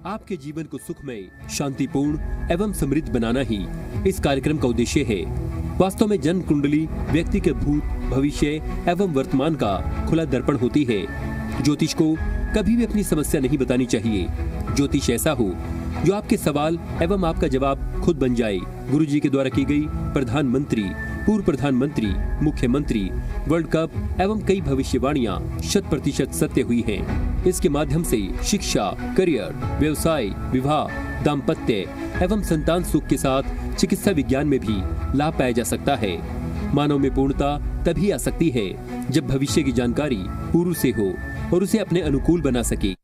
आपके जीवन को सुखमय, शांतिपूर्ण एवं समृद्ध बनाना ही इस कार्यक्रम का उद्देश्य है। वास्तव में जन्म कुंडली व्यक्ति के भूत, भविष्य एवं वर्तमान का खुला दर्पण होती है। ज्योतिष को कभी भी अपनी समस्या नहीं बतानी चाहिए। ज्योतिष ऐसा हो जो आपके सवाल एवं आपका जवाब खुद बन जाए। गुरुजी के द्वारा की गई प्रधानमंत्री, पूर्व प्रधानमंत्री, मुख्यमंत्री, वर्ल्ड कप एवं कई भविष्यवाणियां 100% सत्य हुई हैं। इसके माध्यम से शिक्षा, करियर, व्यवसाय, विवाह, दाम्पत्य एवं संतान सुख के साथ चिकित्सा विज्ञान में भी लाभ पाया जा सकता है। मानव में पूर्णता तभी आ सकती है जब भविष्य की जानकारी पूर्व से हो और उसे अपने अनुकूल बना सके।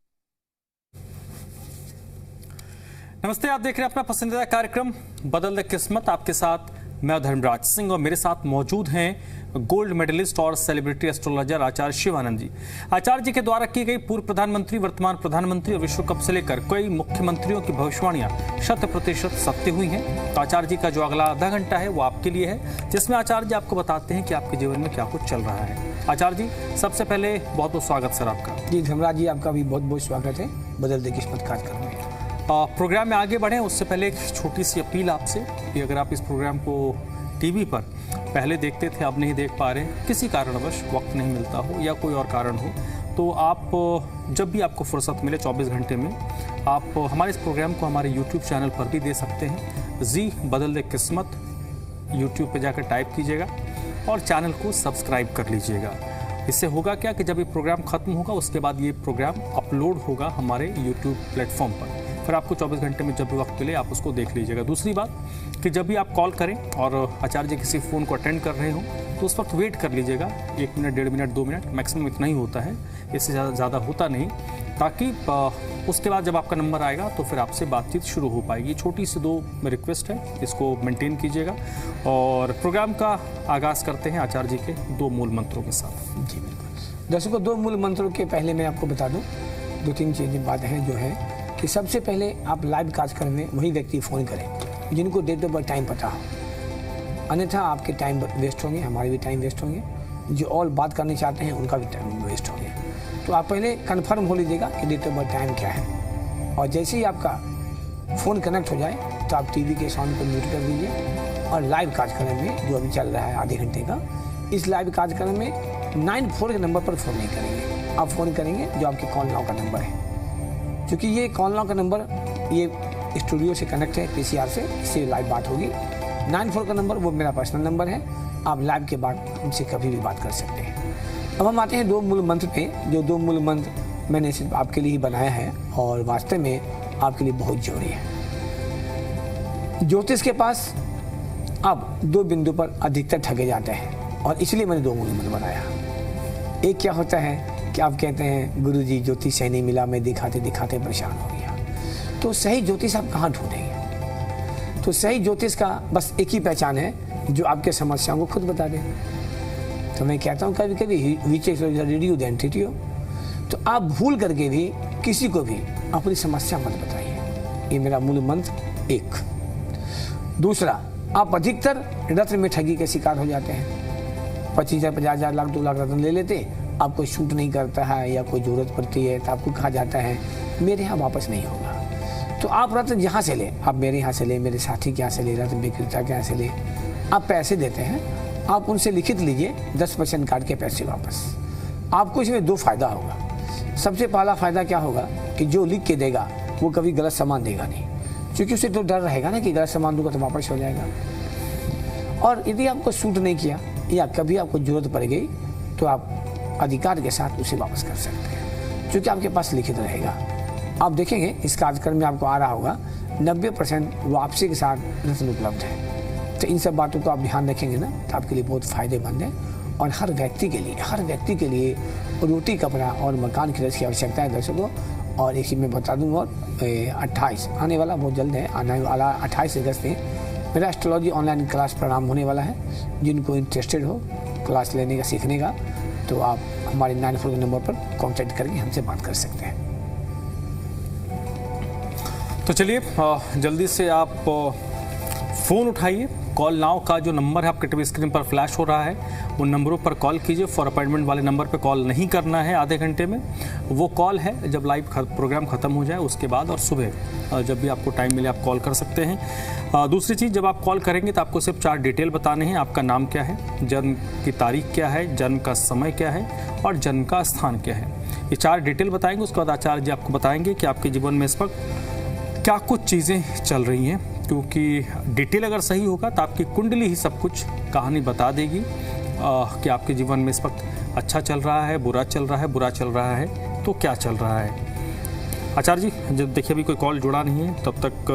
नमस्ते, आप देख रहे हैं अपना पसंदीदा कार्यक्रम बदल दे किस्मत। आपके साथ मैं धर्मराज सिंह और मेरे साथ मौजूद हैं गोल्ड मेडलिस्ट और सेलिब्रिटी एस्ट्रोलॉजर आचार्य शिवानंद जी। आचार्य जी के द्वारा की गई पूर्व प्रधानमंत्री, वर्तमान प्रधानमंत्री और विश्व कप से लेकर कई मुख्यमंत्रियों की भविष्यवाणियां 100% सत्य हुई हैं। तो आचार्य जी का जो अगला आधा घंटा है वो आपके लिए है, जिसमें आचार्य जी आपको बताते हैं कि आपके जीवन में क्या कुछ चल रहा है। आचार्य जी, सबसे पहले बहुत बहुत स्वागत सर आपका। जी धर्मराज जी, आपका भी बहुत बहुत स्वागत है बदल दे किस्मत कार्यक्रम में। प्रोग्राम में आगे बढ़ें उससे पहले एक छोटी सी अपील आपसे कि अगर आप इस प्रोग्राम को टीवी पर पहले देखते थे, अब नहीं देख पा रहे, किसी कारणवश वक्त नहीं मिलता हो या कोई और कारण हो, तो आप जब भी आपको फुर्सत मिले 24 घंटे में आप हमारे इस प्रोग्राम को हमारे यूट्यूब चैनल पर भी दे सकते हैं। जी बदल दे किस्मत यूट्यूब पे जाकर टाइप कीजिएगा और चैनल को सब्सक्राइब कर लीजिएगा। इससे होगा क्या कि जब ये प्रोग्राम ख़त्म होगा उसके बाद ये प्रोग्राम अपलोड होगा हमारे यूट्यूब प्लेटफॉर्म पर, फिर आपको 24 घंटे में जब भी वक्त मिले आप उसको देख लीजिएगा। दूसरी बात कि जब भी आप कॉल करें और आचार्य जी किसी फ़ोन को अटेंड कर रहे हो तो उस वक्त वेट कर लीजिएगा, 1 मिनट, 1.5 मिनट, 2 मिनट मैक्सिमम इतना ही होता है, इससे ज़्यादा होता नहीं, ताकि उसके बाद जब आपका नंबर आएगा तो फिर आपसे बातचीत शुरू हो पाएगी। छोटी सी 2 रिक्वेस्ट है, इसको मेंटेन कीजिएगा। और प्रोग्राम का आगाज़ करते हैं आचार्य जी के 2 मूल मंत्रों के साथ। जी बिल्कुल। दर्शकों, 2 मूल मंत्रों के पहले मैं आपको बता दूं 2-3 चीज़ें बातें हैं जो है कि सबसे पहले आप लाइव कार्यक्रम में वही व्यक्ति फ़ोन करें जिनको डेट ऑफ बर्थ टाइम पता हो, अन्यथा आपके टाइम वेस्ट होंगे, हमारे भी टाइम वेस्ट होंगे, जो और बात करने चाहते हैं उनका भी टाइम वेस्ट होंगे। तो आप पहले कंफर्म हो लीजिएगा कि डेट ऑफ बर्थ टाइम क्या है, और जैसे ही आपका फ़ोन कनेक्ट हो जाए तो आप टीवी के साउंड को म्यूट कर दीजिए और लाइव कार्यक्रम में जो अभी चल रहा है आधे घंटे का, इस लाइव कार्यक्रम में 94 के नंबर पर फ़ोन नहीं करेंगे, आप फ़ोन करेंगे जो आपके कॉल नाउ का नंबर है। क्योंकि ये कॉल नाउ का नंबर ये स्टूडियो से कनेक्ट है पीसीआर से, इससे लाइव बात होगी। 94 का नंबर वो मेरा पर्सनल नंबर है, आप लाइव के बाद हमसे कभी भी बात कर सकते हैं। अब हम आते हैं 2 मूल मंत्र पे, जो 2 मूल मंत्र मैंने सिर्फ आपके लिए ही बनाया है और वास्तव में आपके लिए बहुत जरूरी है। ज्योतिष के पास अब 2 बिंदु पर अधिकतर ठगे जाते हैं और इसलिए मैंने 2 मूल मंत्र बनाया। एक क्या होता है कि आप कहते हैं गुरुजी ज्योतिष सही नहीं मिला, मैं दिखाते दिखाते परेशान हो गया। तो सही ज्योतिष आप कहाँ ढूंढेंगे? तो सही ज्योतिष का बस एक ही पहचान है जो आपके समस्याओं को खुद बता दे। तो मैं कहता हूँ कभी कभी रेडियो देन ट्रीटियो, तो आप भूल करके भी किसी को भी अपनी समस्या मत बताइए। ये मेरा मूल मंत्र 1। दूसरा, आप अधिकतर रत्न में ठगी के शिकार हो जाते हैं। 25,000, 50,000, लाख, 2 लाख रत्न ले लेते, आपको शूट नहीं करता है या कोई ज़रूरत पड़ती है तो आपको कहा जाता है मेरे यहाँ वापस नहीं होगा। तो आप रत्न जहाँ से ले, आप मेरे यहाँ से ले, मेरे साथी के यहाँ से ले, रत्न विक्रेता के यहाँ से ले, आप पैसे देते हैं, आप उनसे लिखित लीजिए 10% काट के पैसे वापस। आपको इसमें 2 फायदा होगा। सबसे पहला फ़ायदा क्या होगा कि जो लिख के देगा वो कभी गलत सामान देगा नहीं, क्योंकि उसे तो डर रहेगा ना कि गलत सामान दूंगा तो वापस हो जाएगा। और यदि आपको सूट नहीं किया या कभी आपको ज़रूरत पड़ गई तो आप अधिकार के साथ उसे वापस कर सकते हैं, क्योंकि आपके पास लिखित रहेगा। आप देखेंगे इस कार्यक्रम में आपको आ रहा होगा 90% वापसी के साथ रत्न उपलब्ध है। तो इन सब बातों को आप ध्यान रखेंगे ना तो आपके लिए बहुत फ़ायदेमंद है। और हर व्यक्ति के लिए रोटी, कपड़ा और मकान की रस की आवश्यकता है दर्शकों। और एक चीज़ मैं बता दूँ, और 28 आने वाला बहुत जल्द है, आने वाला 28 अगस्त में मेरा एस्ट्रोलॉजी ऑनलाइन क्लास प्रारंभ होने वाला है। जिनको इंटरेस्टेड हो क्लास लेने का, सीखने का, तो आप हमारे 94 के नंबर पर कांटेक्ट करके हमसे बात कर सकते हैं। तो चलिए जल्दी से आप फ़ोन उठाइए कॉल नाउ का जो नंबर है आपके टीवी स्क्रीन पर फ्लैश हो रहा है, उन नंबरों पर कॉल कीजिए। फॉर अपॉइंटमेंट वाले नंबर पर कॉल नहीं करना है आधे घंटे में। वो कॉल है जब लाइव प्रोग्राम ख़त्म हो जाए उसके बाद, और सुबह जब भी आपको टाइम मिले आप कॉल कर सकते हैं। दूसरी चीज़, जब आप कॉल करेंगे तो आपको सिर्फ 4 डिटेल बताने हैं। आपका नाम क्या है, जन्म की तारीख क्या है, जन्म का समय क्या है और जन्म का स्थान क्या है। ये 4 डिटेल बताएंगे। उसके बाद आचार्य जी आपको बताएंगे कि आपके जीवन में इस वक्त क्या कुछ चीज़ें चल रही हैं, क्योंकि डिटेल अगर सही होगा तो आपकी कुंडली ही सब कुछ कहानी बता देगी कि आपके जीवन में इस वक्त अच्छा चल रहा है, बुरा चल रहा है, बुरा चल रहा है तो क्या चल रहा है। आचार्य जी, जब देखिए अभी कोई कॉल जुड़ा नहीं है तब तक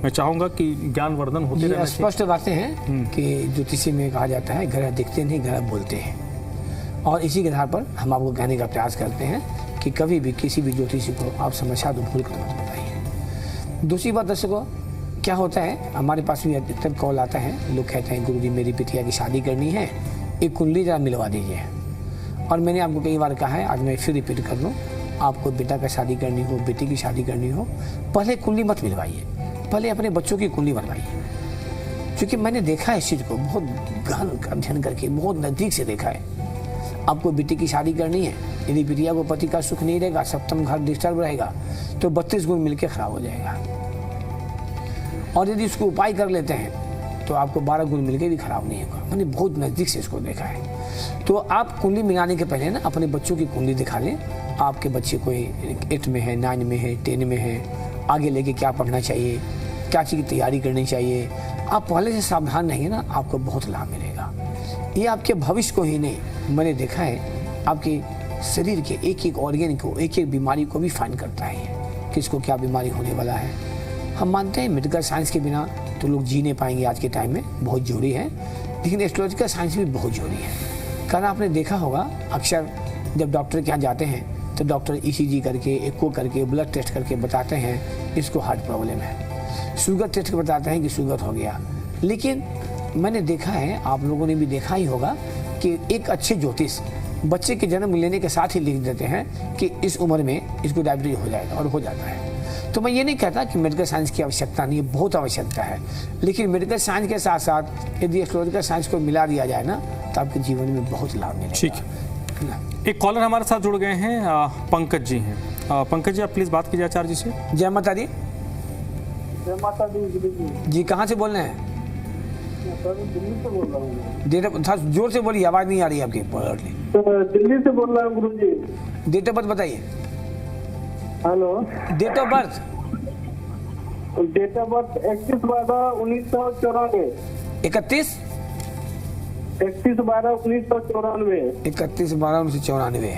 मैं चाहूँगा कि ज्ञानवर्धन होते रहना चाहिए। स्पष्ट बातें हैं कि ज्योतिषी में कहा जाता है ग्रह दिखते नहीं ग्रह बोलते हैं, और इसी के आधार पर हम आपको कहने का प्रयास करते हैं कि कभी भी किसी भी ज्योतिषी को आप समस्या तो भूल कर मत बताइए। दूसरी बात दर्शकों, क्या होता है, हमारे पास भी अधिकतर कॉल आता है, लोग कहते हैं गुरुजी मेरी बिटिया की शादी करनी है, एक कुंडली जरा मिलवा दीजिए। और मैंने आपको कई बार कहा है, आज मैं फिर रिपीट कर लूँ, आपको बेटा का शादी करनी हो, बेटी की शादी करनी हो, पहले कुंडली मत मिलवाइए, पहले अपने बच्चों की कुंडली बनवाइए। क्योंकि मैंने देखा है इस चीज़ को, बहुत गहन अध्ययन करके बहुत नज़दीक से देखा है। आपको बेटी की शादी करनी है, यदि बिटिया को पति का सुख नहीं रहेगा, सप्तम घर डिस्टर्ब रहेगा, तो 32 गुण मिलकर खराब हो जाएगा। और यदि उसको उपाय कर लेते हैं तो आपको 12 गुण मिलकर भी खराब नहीं होगा। मैंने बहुत नज़दीक से इसको देखा है। तो आप कुंडली मिलाने के पहले ना अपने बच्चों की कुंडली दिखा लें। आपके बच्चे कोई 8 में है, 9 में है, 10 में है, आगे लेके क्या पढ़ना चाहिए, क्या चीज़ की तैयारी करनी चाहिए, आप पहले से सावधान रहेंगे ना, आपको बहुत लाभ मिलेगा। ये आपके भविष्य को ही नहीं, मैंने देखा है आपके शरीर के एक एक ऑर्गन को, एक एक बीमारी को भी फाइंड करता है, किसको क्या बीमारी होने वाला है। हम मानते हैं मेडिकल साइंस के बिना तो लोग जी नहीं पाएंगे आज के टाइम में, बहुत जरूरी है, लेकिन एस्ट्रोलॉजिकल साइंस भी बहुत जरूरी है। कारण आपने देखा होगा अक्सर जब डॉक्टर के यहाँ जाते हैं तो डॉक्टर ECG करके, एको करके, ब्लड टेस्ट करके बताते हैं इसको हार्ट प्रॉब्लम है, शुगर टेस्ट करके बताते हैं कि शुगर हो गया। लेकिन मैंने देखा है, आप लोगों ने भी देखा ही होगा कि एक अच्छे ज्योतिष बच्चे के जन्म लेने के साथ ही लिख देते हैं कि इस उम्र में इसको डायबिटीज हो जाएगा, और हो जाता है। तो मैं ये नहीं कहता कि मेडिकल साइंस की आवश्यकता नहीं है, बहुत आवश्यकता है, लेकिन मेडिकल साइंस के साथ साथ यदि एस्ट्रोलॉजिकल साइंस को मिला दिया जाए ना तो आपके जीवन में बहुत लाभ मिलेगा। ठीक है। एक कॉलर हमारे साथ जुड़ गए हैं, पंकज जी हैं। पंकज जी, आप प्लीज़ बात कीजिए आचार्य जी से। जय माता दी। जय माता दी। जी, कहाँ से बोल रहे हैं? दिल्ली से बोल रहा हूँ। थोड़ा जोर से बोलिए, आवाज़ नहीं आ रही है आपकी। दिल्ली से बोल रहा हूँ गुरुजी। डेट ऑफ बर्थ बताइए। Hello. Date of birth? Date of birth 31/12/1994। 31? 31/12/1994। 31/12/1994।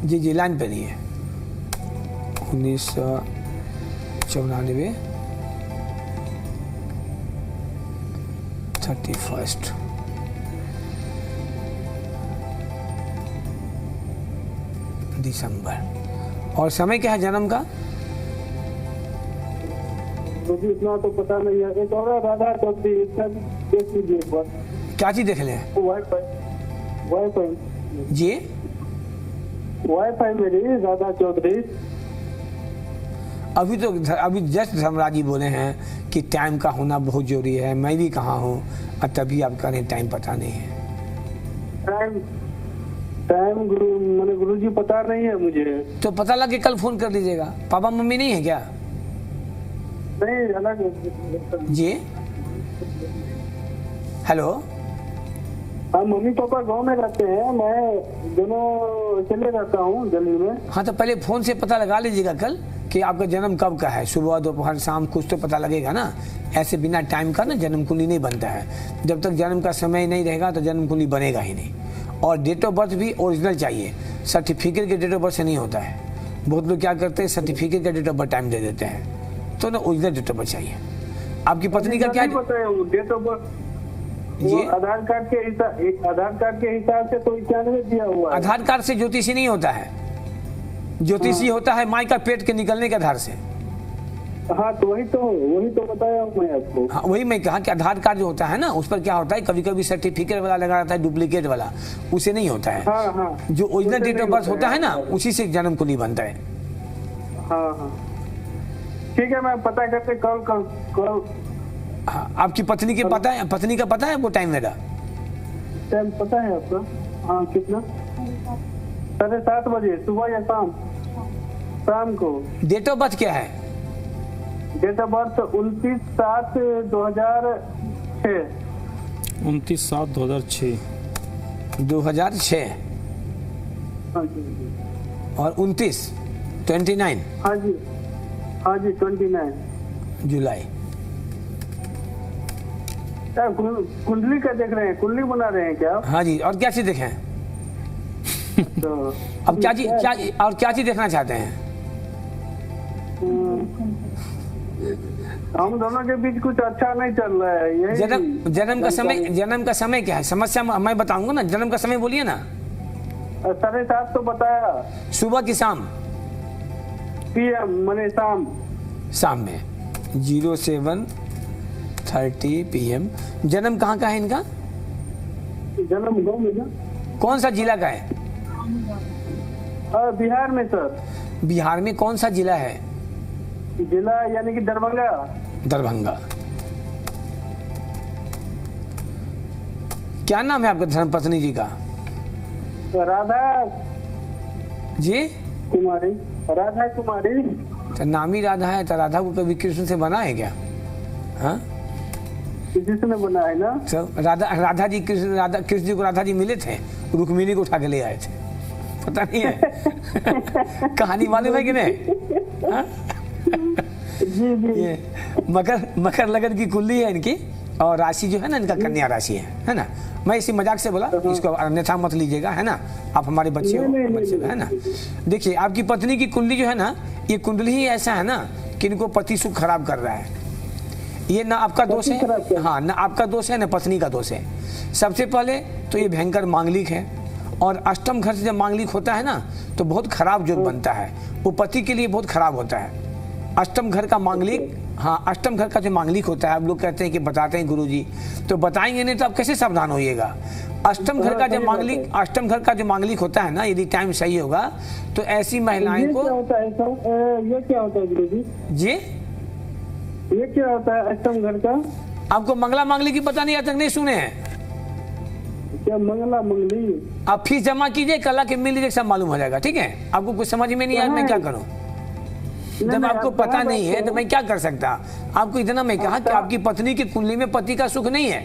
जी जी, लाइन पे नहीं है। 1994 31 दिसंबर। और समय क्या है जन्म का? मुझे इतना तो पता नहीं है। एक और राधा चौधरी, इसका देख लीजिए एक बार। क्या चीज देख लें? वाईफाई जी, वाईफाई मेरी राधा चौधरी। अभी जस्ट धर्मराज जी बोले हैं कि टाइम का होना बहुत जरूरी है। मैं भी कहाँ हूँ और तभी आप कह रहे हैं टाइम पता नहीं है। टाइम गुरु जी पता नहीं है मुझे। तो पता लगे कल फोन कर लीजिएगा। पापा मम्मी नहीं है क्या? नहीं, अलग जी, हेलो। हाँ, मम्मी पापा गांव में रहते हैं, मैं दोनों चले रहता हूँ दिल्ली में। हाँ, तो पहले फोन से पता लगा लीजिएगा कल कि आपका जन्म कब का है, सुबह दोपहर शाम, कुछ तो पता लगेगा ना। ऐसे बिना टाइम का ना जन्म कुंडली नहीं बनता है। जब तक जन्म का समय नहीं रहेगा तो जन्म कुंडली बनेगा ही नहीं। और डेट ऑफ बर्थ भी ओरिजिनल चाहिए, सर्टिफिकेट के डेट ऑफ बर्थ से नहीं होता है। बहुत लोग क्या करते हैं, सर्टिफिकेट का डेट ऑफ बर्थ टाइम दे देते हैं, तो ना ओरिजिनल डेट ऑफ बर्थ चाहिए। आपकी पत्नी का क्या date of birth? Aadhaar card के हिसाब से तो 91 दिया हुआ है। आधार कार्ड से ज्योतिषी नहीं होता है, ज्योतिषी होता है माई का पेट के निकलने के आधार से। हाँ, तो वही तो बताया हूँ मैं आपको। हाँ, वही मैं कहा कि आधार कार्ड जो होता है ना, उस पर क्या होता है, कभी कभी सर्टिफिकेट वाला लगा रहता है, डुप्लीकेट वाला, उसे नहीं होता है। हाँ, हाँ। जो ओरिजिनल डेट ऑफ बर्थ होता है ना, उसी से जन्म कुंडली बनता है। हाँ, हाँ। ठीक है, मैं पता करके कॉल। हाँ, आपकी पत्नी के पता है, पत्नी का पता है वो टाइम मेरा? टाइम पता है आपका? हाँ, कितना? 7:30 बजे सुबह या शाम को। डेट ऑफ बर्थ क्या है? Date of birth 29/7/2006। 29/7/2006। 2006 हाँ जी, और 29 हाँ जी, हाँ जी, 29 जुलाई। क्या कुंडली का देख रहे हैं? कुंडली बना रहे हैं क्या आप? हाँ जी, और क्या चीज देखें? तो अब क्या चीज देखना चाहते हैं? हम दोनों के बीच कुछ अच्छा नहीं चल रहा है। यही जन्म का समय क्या है? समस्या मैं बताऊंगा ना। जन्म का समय बोलिए ना। 7:30 तो बताया। सुबह की शाम? PM मैंने शाम में 07:30 PM। जन्म कहाँ का है इनका? जन्म गाँव में ना। कौन सा जिला का है? बिहार में सर। बिहार में कौन सा जिला है? जिला यानी कि दरभंगा। दरभंगा। क्या नाम है आपके धर्मपत्नी जी का? राधा जी कुमारी। राधा कुमारी। तो नाम ही राधा है, तो राधा को कभी कृष्ण से बना है क्या? हाँ, जिसने बना है ना। सब राधा जी कृष्ण जी को राधा जी मिले थे, रुक्मिणी को उठा के ले आए थे। पता नहीं है? कहानी मालूम है कि नहीं? हाँ? जी जी। ये मकर लगन की कुंडली है इनकी, और राशि जो है ना इनका कन्या राशि है ना। मैं इसी मजाक से बोला, इसको अन्यथा मत लीजिएगा, है ना। आप हमारे बच्चे हो, है ना। देखिए, आपकी पत्नी की कुंडली जो है ना, ये कुंडली ही ऐसा है ना कि इनको पति सुख खराब कर रहा है। ये ना आपका दोष है, हाँ, ना आपका दोष है ना पत्नी का दोष है। सबसे पहले तो ये भयंकर मांगलिक है, और अष्टम घर से जब मांगलिक होता है ना तो बहुत खराब योग बनता है, वो पति के लिए बहुत खराब होता है। अष्टम घर का मांगलिक, हाँ, अष्टम घर का जो मांगलिक होता है, आप लोग कहते हैं कि बताते हैं गुरुजी, तो बताएंगे नहीं तो आप कैसे सावधान होइएगा। अष्टम घर का जो मांगलिक होता है ना, यदि टाइम सही होगा तो ऐसी महिलाएं को। ये क्या होता है गुरुजी? जी, ये क्या होता है अष्टम घर का? आपको मंगला मांगली की पता नहीं, आज तक नहीं सुने हैं क्या? मंगला मंगली। आप फीस जमा कीजिए, कल के मिल लीजिए, सब मालूम हो जाएगा। ठीक है, आपको कुछ समझ में नहीं आया, मैं क्या करूं? जब आपको पता नहीं है तो मैं क्या कर सकता। आपको इतना मैं कहा कि आपकी पत्नी की कुंडली में पति का सुख नहीं है।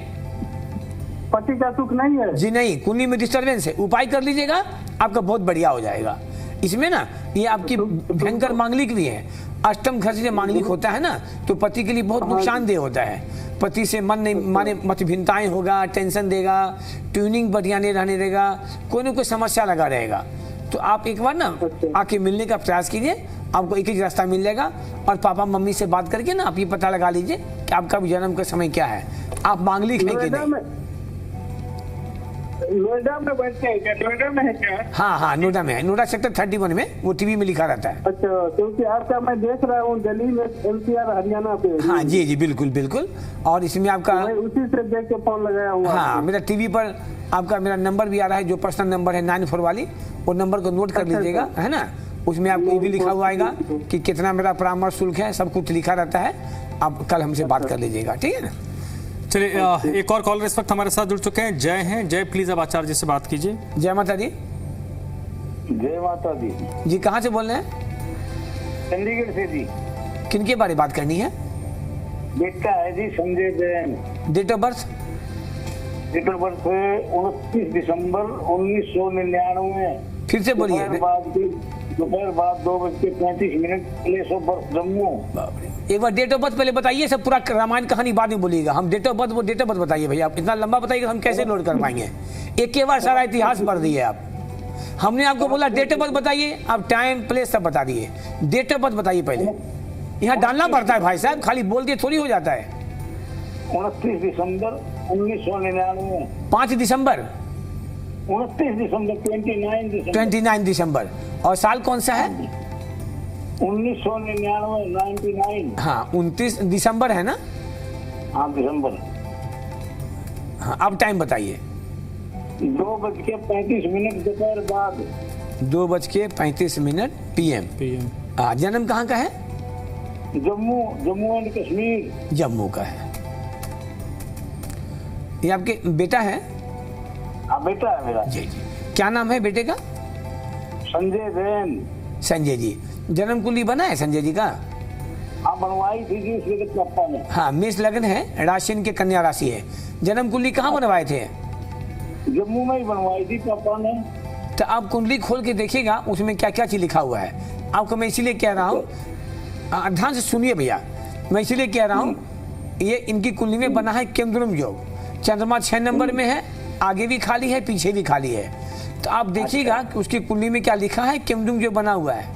पति का सुख नहीं है? जी नहीं, कुंडली में डिस्टर्बेंस है। उपाय कर लीजिएगा, आपका बहुत बढ़िया हो जाएगा। इसमें ना ये आपकी भयंकर मांगलिक भी है। अष्टम घर से जब मांगलिक होता है ना तो पति के लिए बहुत नुकसानदेह होता है। पति से मन नहीं माने मतभिन्नताएं होगा, टेंशन देगा, ट्यूनिंग बढ़िया नहीं रहने देगा, कोई ना कोई समस्या लगा रहेगा। तो आप एक बार ना आके मिलने का प्रयास कीजिए, आपको एक ही रास्ता मिल जाएगा। और पापा मम्मी से बात करके ना आप ये पता लगा लीजिए कि आपका जन्म का समय क्या है, आप मांगलिक हैं कि नहीं। नोएडा में बैठते हैं क्या? नोएडा में है क्या? हाँ, नोएडा में है, नोएडा सेक्टर 31 में, वो टीवी में लिखा रहता है। अच्छा, क्योंकि आपका मैं देख रहा हूँ दिल्ली में, NCR हरियाणा पे। हाँ जी, बिल्कुल। और इसमें आपका उसी से देख के फोन लगाया हूँ। हाँ, मेरा टीवी पर आपका मेरा नंबर भी आ रहा है, जो पर्सनल नंबर है 94 वाली, वो नंबर को नोट कर लीजिएगा, है ना। उसमें आपको ये भी लिखा हुआ आएगा कि कितना मेरा परामर्श शुल्क है, सब कुछ लिखा रहता है। आप कल हमसे बात कर लीजिएगा, ठीक है ना। चलिए, एक और कॉलर इस वक्त हमारे साथ जुड़ चुके हैं। जय हैं। जय, प्लीज अब आचार्य जी से बात कीजिए। जय माता दी। जय माता दी। जी, कहाँ से बोल रहे हैं? चंडीगढ़ से जी। किनके बारे में बात करनी है? बेटा है जी, Sanjay Jain. Date of birth? Date of birth 29 दिसंबर 1999। फिर से बोलिए। दोपहर बाद 2:35 प्लेस ऑफ बर्थ जम्मू। एक बार डेट ऑफ बर्थ पहले बताइए, सब पूरा रामायण कहानी बाद में बोलिएगा। हम डेट ऑफ बर्थ बताइए भैया। आप इतना लंबा बताइएगा हम कैसे लोड कर पाएंगे। एक के बार सारा इतिहास पढ़ दिए आप। हमने आपको बोला डेट ऑफ बर्थ बताइए, आप टाइम प्लेस सब बता दिए। डेट ऑफ बर्थ बताइए पहले, यहाँ डालना पड़ता है भाई साहब, खाली बोल दिए थोड़ी हो जाता है। 29 दिसंबर 1999। 5 दिसंबर 29 दिसंबर। और साल कौन सा है? 1999। हाँ, 29 दिसंबर है ना। हाँ, दिसंबर। हाँ, अब टाइम बताइए। 2:35 दोपहर बाद। 2:35 PM। हाँ, जन्म कहाँ का है? जम्मू जम्मू एंड कश्मीर। जम्मू का है। ये आपके बेटा है? हाँ बेटा है मेरा। जी जी। क्या नाम है बेटे का? संजय जैन। संजय जी। जन्म कुंडली बना है संजय जी का? हाँ बनवाई थी जी इसलिए पापा ने। हाँ, मेष लग्न है, राशि इनके कन्या राशि है। जन्म कुंडली कहाँ बनवाए थे? जम्मू में ही बनवाई थी पापा ने। तो आप कुंडली खोल के देखिएगा उसमें क्या क्या चीज लिखा हुआ है। आपको मैं इसीलिए कह रहा हूँ, ध्यान से सुनिए भैया, मैं इसीलिए कह रहा हूँ, ये इनकी कुंडली में बना है केंद्रुम योग। चंद्रमा 6 नंबर में है, आगे भी खाली है, पीछे भी खाली है। तो आप देखिएगा कि उसकी कुंडली में क्या लिखा है, केंद्रुम योग बना हुआ है।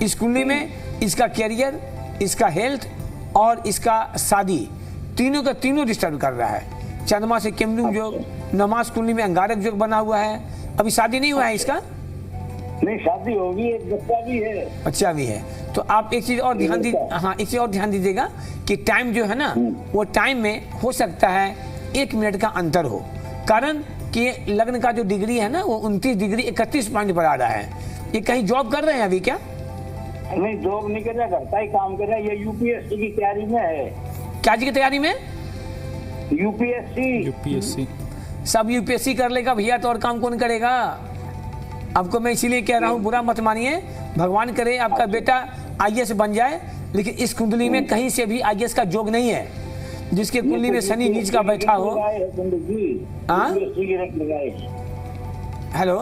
इस कुंडली में इसका कैरियर, इसका हेल्थ और इसका शादी, तीनों का तीनों डिस्टर्ब कर रहा है। चंद्रमा से केंद्रुम योग, नमाज कुंडली में अंगारक योग बना हुआ है। अभी शादी नहीं हुआ है इसका? नहीं शादी होगी, एक बच्चा भी है। बच्चा भी है। तो आप एक चीज और ध्यान दीजिए, हाँ एक चीज और ध्यान दीजिएगा कि टाइम जो है ना, वो टाइम में हो सकता है 1 मिनट का अंतर हो। कारण कि लग्न का जो डिग्री है ना, वो 29 डिग्री 31 पॉइंट पर आ रहा है। ये कहीं जॉब कर रहे हैं अभी क्या? नहीं जॉब नहीं कर रहा, घर का ही काम कर रहा है। ये यूपीएससी की तैयारी में है। क्या जी की तैयारी में? यूपीएससी। सब यूपीएससी कर लेगा भैया, तो और काम कौन करेगा? आपको मैं इसीलिए कह रहा हूँ, बुरा मत मानिए। भगवान करे आपका बेटा आईएएस बन जाए, लेकिन इस कुंडली में कहीं से भी आईएएस का योग नहीं है। जिसके कुंडली में शनि नीच का बैठा हो। हाँ हेलो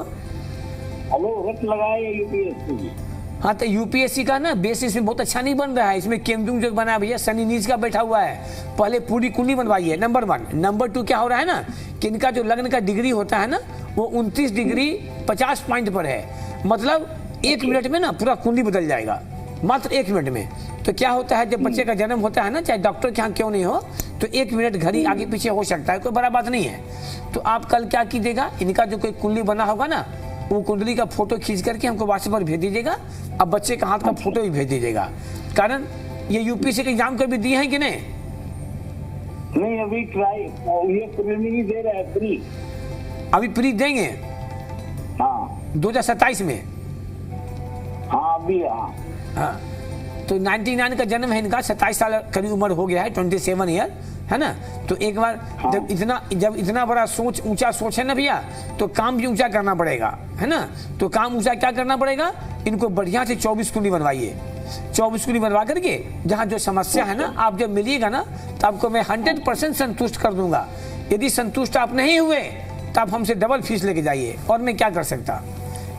रट लगाए यूपीएससी। हाँ, तो यूपीएससी का ना बेसिस में बहुत अच्छा नहीं बन रहा है। इसमें केंद्रुम जो बना है भैया, शनि नीच का बैठा हुआ है। पहले पूरी कुंडली बनवाइए, नंबर 1। नंबर 2 क्या हो रहा है ना, कि इनका जो लग्न का डिग्री होता है ना, वो 29 डिग्री 50 पॉइंट पर है। मतलब 1 मिनट में ना पूरा कुंडली बदल जाएगा, मात्र 1 मिनट में। तो क्या होता है, जब बच्चे का जन्म होता है ना, चाहे डॉक्टर के यहाँ क्यों नहीं हो, तो 1 मिनट घड़ी आगे पीछे हो सकता है, कोई बड़ा बात नहीं है। तो आप कल क्या कीजिएगा, इनका जो कोई कुंडली बना होगा ना, वो कुंडली का फोटो खींच करके हमको व्हाट्सएप पर भेज दीजिएगा। अब बच्चे का हाथ का फोटो भी भेज दीजिएगा। कारण ये यूपीएससी के एग्जाम कभी दिए हैं कि नहीं? नहीं अभी ट्राई, ये प्रीलिमिनरी दे रहा है, प्री। अभी प्री देंगे? हाँ 2027 में। हाँ अभी। हाँ, तो 99 का जन्म है इनका, 27 साल करीब उम्र हो गया है, 27 ईयर है ना। तो एक बार जब इतना बड़ा सोच, ऊंचा सोच है ना भैया, तो काम भी ऊंचा करना पड़ेगा, है ना। तो काम ऊंचा क्या करना पड़ेगा, इनको बढ़िया से 24 कुंडली बनवाइए। 24 कुंडली बनवा करके जहाँ जो समस्या है ना, आप जब मिलिएगा ना, तो आपको मैं 100% संतुष्ट कर दूंगा। यदि संतुष्ट आप नहीं हुए तो आप हमसे डबल फीस लेके जाइए, और मैं क्या कर सकता।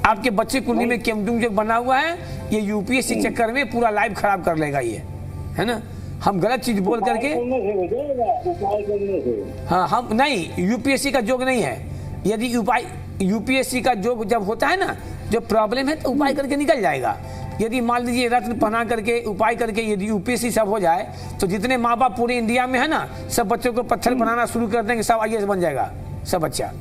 आपके बच्चे कुंडली में केंद्रुम जो बना हुआ है, ये यूपीएससी चक्कर में पूरा लाइफ खराब कर लेगा ये, है ना। हम गलत चीज बोल करके, हाँ हम नहीं, यूपीएससी का योग नहीं है। यदि यूपीएससी का योग जब होता है ना, जो प्रॉब्लम है, तो उपाय करके निकल जाएगा। यदि मान लीजिए रत्न पहना करके उपाय करके यदि यूपीएससी सब हो जाए, तो जितने माँ बाप पूरे इंडिया में है ना, सब बच्चों को पत्थर बनाना शुरू कर देंगे, सब आईएएस बन जाएगा सब बच्चा।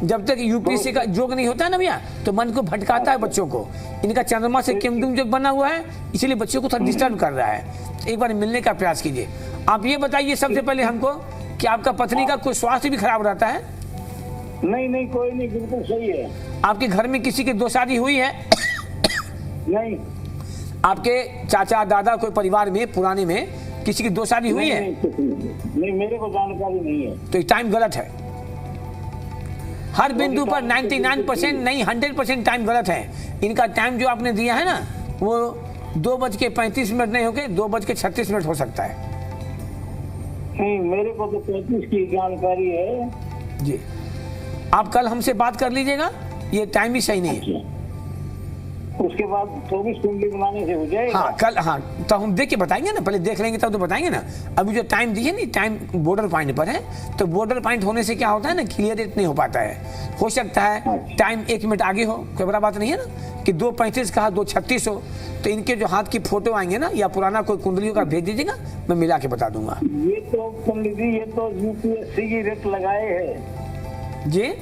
जब तक यूपीएससी का योग नहीं होता है ना भैया, तो मन को भटकाता है बच्चों को। इनका चंद्रमा से केंद्रुम योग बना हुआ है, इसीलिए बच्चों को थोड़ा डिस्टर्ब कर रहा है। एक बार मिलने का प्रयास कीजिए। आप ये बताइए सबसे पहले हमको कि आपका पत्नी का कोई स्वास्थ्य भी खराब रहता है? नहीं कोई नहीं, बिल्कुल सही है। आपके घर में किसी की दो शादी हुई है? नहीं। आपके चाचा दादा कोई परिवार में पुराने में किसी की दो शादी हुई है? नहीं मेरे को जानकारी नहीं है। तो टाइम गलत है। हर बिंदु पर 99% नहीं 100% टाइम गलत है। इनका टाइम जो आपने दिया है ना, वो 2:35 नहीं होके 2:36 हो सकता है। नहीं मेरे को तो 35 की जानकारी है जी। आप कल हमसे बात कर लीजिएगा, ये टाइम भी सही नहीं है। उसके बाद 24 कुंडली बनाने से हो जाएगा। हाँ कल, हाँ तो हम देख के बताएंगे ना, पहले देख लेंगे तब तो बताएंगे ना। अभी जो टाइम दिए नहीं, टाइम बॉर्डर पॉइंट पर है, तो बॉर्डर पॉइंट होने से क्या होता है ना, क्लियर नहीं हो पाता है। हो सकता है टाइम 1 मिनट आगे हो, कोई बड़ा बात नहीं है ना, कि 2:35 कहा 2:36 हो। तो इनके जो हाथ की फोटो आएंगे ना, या पुराना कोई कुंडलियों का भेज दीजिएगा, मैं मिला के बता दूंगा। ये तो पंडित जी, ये तो यूपीएससी की रेट लगाए है जी।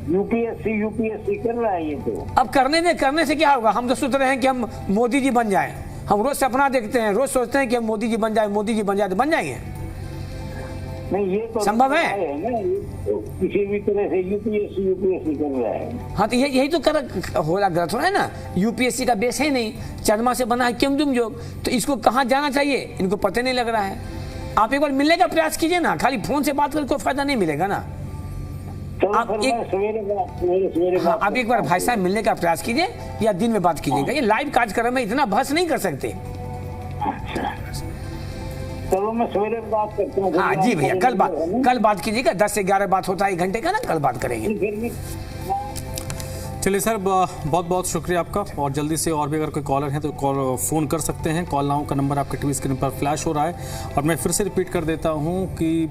यूपीएससी कर रहा है ये तो। अब करने से क्या होगा। हम तो सोच रहे हैं कि हम मोदी जी बन जाएं। हम रोज सपना देखते हैं, रोज सोचते हैं कि हम मोदी जी बन जाए, मोदी जी बन जाए, तो बन जाएंगे। नहीं, ये तो संभव है? ना, ये तो किसी भी तरह से यूपीएससी कर रहा है। हाँ, तो यही तो हो रहा, गलत हो रहा है ना। यूपीएससी का बेस है नहीं, चंद्रमा से बना है क्यों योग, तो इसको कहाँ जाना चाहिए इनको पता नहीं लग रहा है। आप एक बार मिलने का प्रयास कीजिए ना, खाली फोन से बात करके कोई फायदा नहीं मिलेगा ना। आप एक बार भाई साहब मिलने का प्रयास कीजिए या दिन में बात कीजिएगा। ये लाइव कार्यक्रम में इतना बहस नहीं कर सकते। चलो मैं सवेरे बात करता हूँ। हाँ जी भैया, कल बात कीजिएगा। 10 से 11 बात होता है 1 घंटे का ना, कल बात करेंगे। चलिए सर, बहुत बहुत शुक्रिया आपका। और जल्दी से और भी अगर कोई कॉलर है तो कॉल फ़ोन कर सकते हैं। कॉल नाउ का नंबर आपके टीवी स्क्रीन पर फ्लैश हो रहा है। और मैं फिर से रिपीट कर देता हूँ कि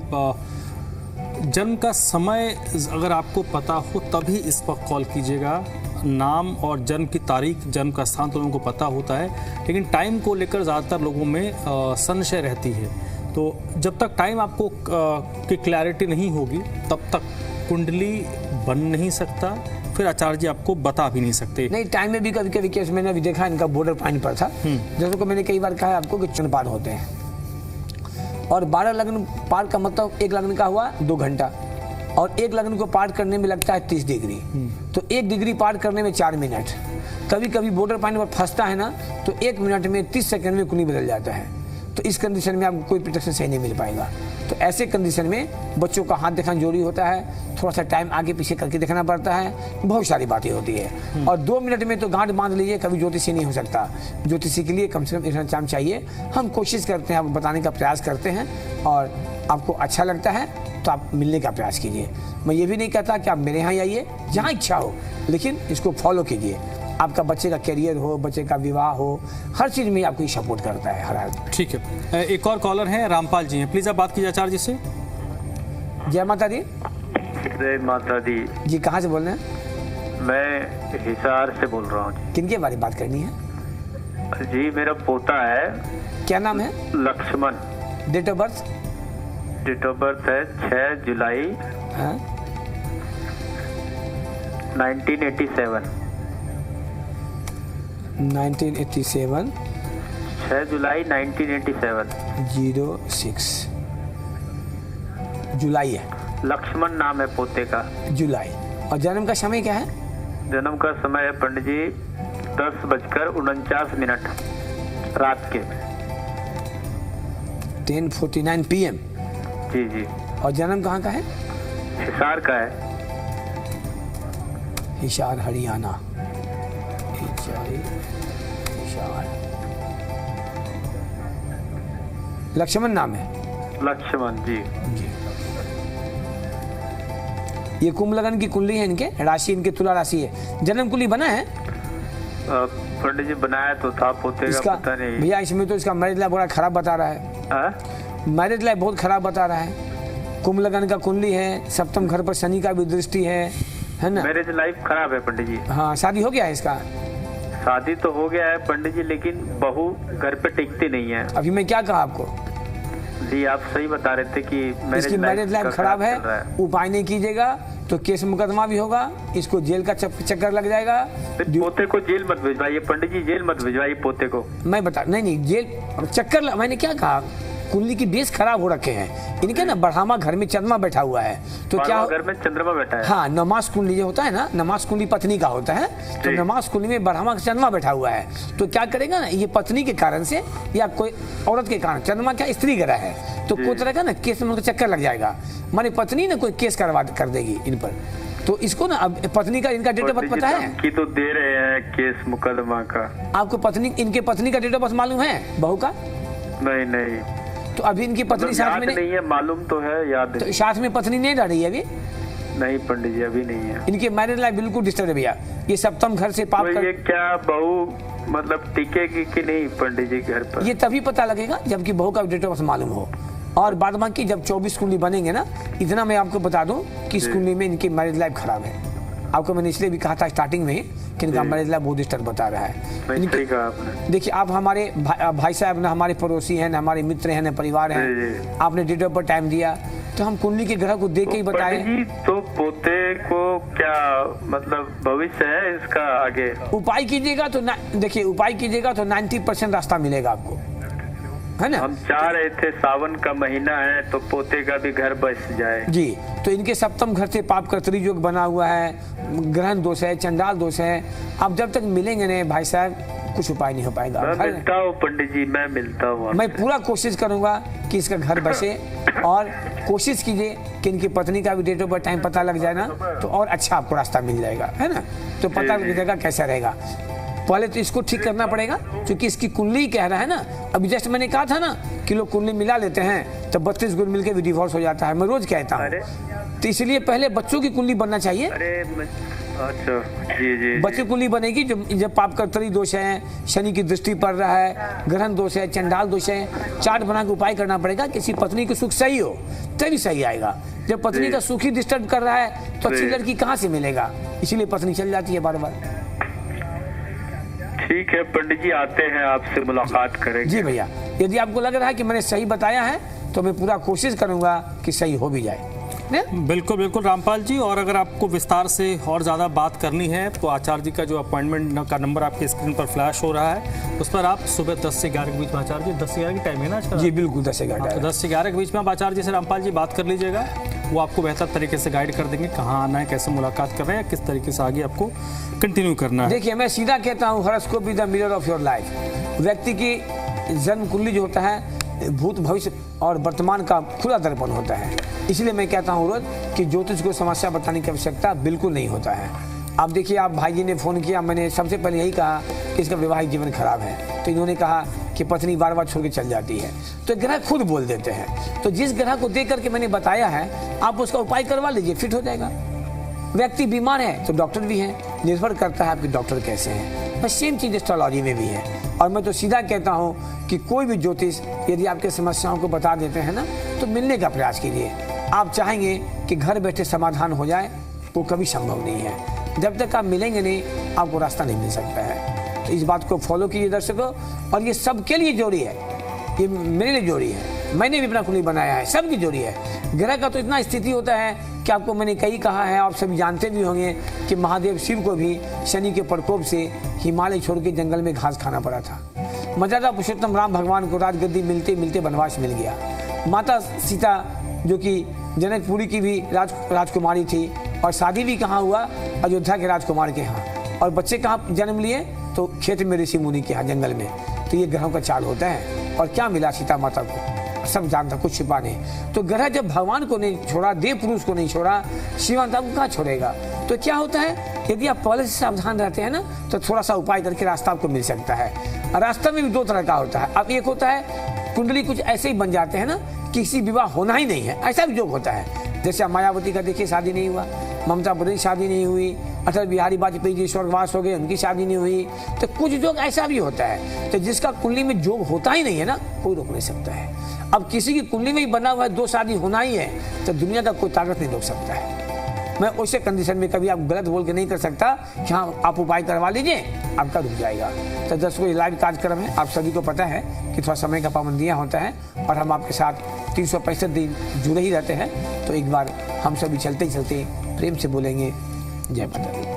जन्म का समय अगर आपको पता हो तभी इस पर कॉल कीजिएगा। नाम और जन्म की तारीख, जन्म का स्थान तो लोगों को पता होता है, लेकिन टाइम को लेकर ज़्यादातर लोगों में संशय रहती है। तो जब तक टाइम आपको की क्लैरिटी नहीं होगी तब तक कुंडली बन नहीं सकता, फिर आचार्य जी आपको बता भी नहीं सकते। नहीं, टाइम में भी कभी कभी केस मैंने अभी देखा, इनका बॉर्डर पॉइंट पर था। जैसे को मैंने कई बार कहा आपको कि चंद्र पार होते हैं, और 12 लग्न पार का मतलब एक लग्न का हुआ 2 घंटा, और एक लग्न को पार करने में लगता है 30 डिग्री। तो 1 डिग्री पार करने में 4 मिनट। कभी कभी बॉर्डर पॉइंट पर फंसता है ना, तो 1 मिनट में 30 सेकंड में कुंडली बदल जाता है। तो इस कंडीशन में आपको कोई प्रोटेक्शन सही नहीं मिल पाएगा। तो ऐसे कंडीशन में बच्चों का हाथ देखना जरूरी होता है, थोड़ा सा टाइम आगे पीछे करके देखना पड़ता है, बहुत सारी बातें होती है। और 2 मिनट में तो गांठ बांध लीजिए, कभी ज्योतिषी नहीं हो सकता। ज्योतिषी के लिए कम से कम इतना टाइम चाहिए। हम कोशिश करते हैं, आपको बताने का प्रयास करते हैं, और आपको अच्छा लगता है तो आप मिलने का प्रयास कीजिए। मैं ये भी नहीं कहता कि आप मेरे यहाँ आइए, जहाँ इच्छा हो, लेकिन इसको फॉलो कीजिए। आपका बच्चे का करियर हो, बच्चे का विवाह हो, हर चीज़ में आपको सपोर्ट करता है हर हाल में। ठीक है, एक और कॉलर हैं, रामपाल जी हैं। प्लीज़ आप बात कीजिए आचार्य जी से। जय माता दी। जय माता दी जी, कहाँ से बोल रहे हैं? मैं हिसार से बोल रहा हूँ। किनके बारे में बात करनी है? जी, मेरा पोता है। क्या नाम है? Lakshman. Date of birth? Date of birth है 6 जुलाई 1987। 1987। 6 जुलाई 1987। 06 जुलाई है। लक्ष्मण नाम है पोते का। जुलाई। और जन्म का समय क्या है? जन्म का समय है पंडित जी 10:49 रात के। 10:49 PM। जी जी। और जन्म कहाँ का है? हिसार का है। हिसार, हरियाणा। लक्ष्मण नाम है? लक्ष्मण जी। ये कुंभ लगन की कुंडली है इनके, राशि इनके तुला राशि है। जन्म कुंडली बना है पंडित जी? बनाया तो था, पोते का पता नहीं भैया। इसमें तो इसका मैरिज लाइफ बड़ा खराब बता रहा है। मैरिज लाइफ बहुत खराब बता रहा है। कुंभ लगन का कुंडली है, सप्तम घर पर शनि का भी दृष्टि है ना। मैरिज लाइफ खराब है पंडित जी। हाँ, शादी हो गया है इसका? शादी तो हो गया है पंडित जी, लेकिन बहू घर पे टिकती नहीं है। अभी मैं क्या कहा आपको? जी, आप सही बता रहे थे कि इसकी मैरिज लाइफ खराब है। उपाय नहीं कीजिएगा तो केस मुकदमा भी होगा, इसको जेल का चक्कर लग जाएगा। पोते को जेल मत भिजवाइए पंडित जी, जेल मत भिजवाइए पोते को। मैं बता नहीं जेल चक्कर मैंने क्या कहा? कुंडली की बेस खराब हो रखे हैं इनके ना। बढ़ामा घर में चंद्रमा बैठा हुआ है, तो क्या घर में चंद्रमा बैठा है? हाँ, नमाज कुंडली जो होता है ना, नमाज कुंडली पत्नी का होता है, तो नमाज कुंडली में बढ़ामा चंद्रमा बैठा हुआ है, तो क्या करेगा ना, ये पत्नी के कारण से या कोई औरत के कारण, चंद्रमा क्या स्त्री ग्रह है, तो कोई तरह का ना केस में चक्कर लग जाएगा। माने पत्नी ना कोई केस कर देगी इन पर। तो इसको ना अब पत्नी का इनका डेट ऑफ बर्थ पता है? कि तो दे रहे हैं केस मुकदमा का। आपको इनके पत्नी का डेट ऑफ बर्थ मालूम है बहू का? नहीं। तो अभी इनकी पत्नी साथ में नहीं है? मालूम तो है, याद तो साथ में पत्नी नहीं रह रही है अभी? नहीं पंडित जी, अभी नहीं है। इनकी मैरिज लाइफ बिल्कुल डिस्टर्ब है भैया। ये सप्तम घर से पाप ये क्या बहू मतलब टिकेगी कि नहीं पंडित जी घर पर? ये तभी पता लगेगा जबकि बहू का डेट ऑफ बर्थ मालूम हो। और बाद बाकी जब 24 कुंडली बनेंगे ना, इतना मैं आपको बता दूं कि इस कुंडली में इनकी मैरिज लाइफ खराब है। आपको मैंने इसलिए भी कहा था स्टार्टिंग में कि इनका मैरिज लाइफ बहुत डिस्टर्ब बता रहा है। देखिए, आप हमारे भाई साहब ना, हमारे पड़ोसी हैं ना, हमारे मित्र हैं ना, परिवार हैं। आपने डेट ऑफ बर्थ टाइम दिया तो हम कुंडली के ग्रह को देख के ही बताए। तो पोते को क्या मतलब भविष्य है इसका आगे? उपाय कीजिएगा तो देखिए, उपाय कीजिएगा तो 90% रास्ता मिलेगा आपको। है ना। हम चाह रहे थे सावन का महीना है तो पोते का भी घर बस जाए जी, तो इनके सप्तम घर से पाप कर्तरी योग बना हुआ है, ग्रहण दोष है, चंडाल दोष है। आप जब तक मिलेंगे नहीं भाई साहब कुछ उपाय नहीं हो पाएगा। मैं मिलता हूँ पंडित जी, मैं मिलता हूँ। मैं पूरा कोशिश करूंगा कि इसका घर बसे और कोशिश कीजिए कि इनकी पत्नी का भी डेट ऑफ बर्थ टाइम पता लग जाए ना तो और अच्छा आपको रास्ता मिल जाएगा, है ना। तो पता लग जाएगा कैसा रहेगा। पहले तो इसको ठीक करना पड़ेगा क्योंकि इसकी कुंडली कह रहा है ना। अभी जस्ट मैंने कहा था ना कि लोग कुंडली मिला लेते हैं तो 32 गुण मिलकर भी डिवोर्स हो जाता है। मैं रोज कहता हूँ, तो इसलिए पहले बच्चों की कुंडली बनना चाहिए। अच्छा जी जी, बच्चे कुंडली बनेगी जब पाप कर्तरी दोष है, शनि की दृष्टि पड़ रहा है, ग्रहण दोष है, चंडाल दोष है, चार्ट बना के उपाय करना पड़ेगा। किसी पत्नी को सुख सही हो तभी सही आएगा। जब पत्नी का सुख ही डिस्टर्ब कर रहा है तो अच्छी लड़की कहाँ से मिलेगा, इसीलिए पत्नी चल जाती है बार बार। ठीक है पंडित जी, आते हैं आपसे मुलाकात करेंगे। जी भैया, यदि आपको लग रहा है कि मैंने सही बताया है तो मैं पूरा कोशिश करूंगा कि सही हो भी जाए। बिल्कुल बिल्कुल रामपाल जी, और अगर आपको विस्तार से और ज़्यादा बात करनी है तो आचार्य जी का जो अपॉइंटमेंट का नंबर आपकी स्क्रीन पर फ्लैश हो रहा है उस पर आप सुबह 10 से 11 के बीच में, आचार्य जी 10 से 11 की टाइम है ना आज? जी बिल्कुल 10 से 11। 10 से 11 के बीच में आप आचार्य जी से रामपाल जी बात कर लीजिएगा, वो आपको बेहतर तरीके से गाइड कर देंगे कहाँ आना है, कैसे मुलाकात कर रहे हैं, किस तरीके से आगे आपको कंटिन्यू करना है। देखिए मैं सीधा कहता हूँ, horoscope is the mirror of your life. व्यक्ति की जन्म कुंडली जो होता है भूत भविष्य और वर्तमान का खुला दर्पण होता है। इसलिए मैं कहता हूँ रोज कि ज्योतिष को समस्या बताने की आवश्यकता बिल्कुल नहीं होता है। आप देखिए, आप भाई जी ने फोन किया, मैंने सबसे पहले यही कहा कि इसका वैवाहिक जीवन खराब है, तो इन्होंने कहा कि पत्नी बार बार छोड़ के चल जाती है, तो ग्रह खुद बोल देते हैं। तो जिस ग्रह को देख करके मैंने बताया है आप उसका उपाय करवा लीजिए, फिट हो जाएगा। व्यक्ति बीमार है तो डॉक्टर भी है, निर्भर करता है आपके डॉक्टर कैसे हैं। बस सेम चीज एस्ट्रोलॉजी में भी है। और मैं तो सीधा कहता हूँ कि कोई भी ज्योतिष यदि आपके समस्याओं को बता देते हैं ना तो मिलने का प्रयास कीजिए। आप चाहेंगे कि घर बैठे समाधान हो जाए, वो कभी संभव नहीं है। जब तक आप मिलेंगे नहीं आपको रास्ता नहीं मिल सकता है। तो इस बात को फॉलो कीजिए दर्शकों, और ये सबके लिए जोड़ी है, ये मेरे लिए जोड़ी है, मैंने भी अपना कुंडली बनाया है, सबकी जोड़ी है। ग्रह का तो इतना स्थिति होता है कि आपको मैंने कई कहा है, आप सभी जानते भी होंगे कि महादेव शिव को भी शनि के प्रकोप से हिमालय छोड़ के जंगल में घास खाना पड़ा था। मर्यादा पुरुषोत्तम राम भगवान को राजगद्दी मिलते मिलते वनवास मिल गया। माता सीता जो कि जनकपुरी की भी राजकुमारी थी, और शादी भी कहाँ हुआ, अयोध्या के राजकुमार के यहाँ, और बच्चे कहाँ जन्म लिए तो खेत में ऋषि मुनि के यहाँ जंगल में। तो ये ग्रहों का चाल होता है। और क्या मिला सीता माता को, सब जानता, कुछ छिपा नहीं। तो ग्रह जब भगवान को नहीं छोड़ा, देव पुरुष को नहीं छोड़ा, शिवानता को कहाँ छोड़ेगा। तो क्या होता है, यदि आप पहले से सावधान रहते हैं ना तो थोड़ा सा उपाय करके रास्ता आपको मिल सकता है। रास्ता में भी दो तरह का होता है। अब एक होता है कुंडली कुछ ऐसे ही बन जाते हैं ना, किसी विवाह होना ही नहीं है, ऐसा भी योग होता है। जैसे मायावती का देखिए शादी नहीं हुआ, ममता बनर्जी शादी नहीं हुई, अटल बिहारी वाजपेयी जी स्वर्गवास हो गए, उनकी शादी नहीं हुई। तो कुछ जोग ऐसा भी होता है। तो जिसका कुंडली में जोग होता ही नहीं है ना, कोई रोक नहीं सकता है। अब किसी की कुंडली में ही बना हुआ है 2 शादी होना ही है, तो दुनिया का कोई ताकत नहीं रोक सकता है। मैं उसे कंडीशन में कभी आप गलत बोल के नहीं कर सकता कि हाँ आप उपाय करवा लीजिए, आपका रुक जाएगा। तो दर्शकों, ये लाइव कार्यक्रम है, आप सभी को पता है कि थोड़ा समय का पाबंदियाँ होता है, और हम आपके साथ 365 दिन जुड़े ही रहते हैं। तो एक बार हम सभी चलते ही चलते प्रेम से बोलेंगे जय माता दी।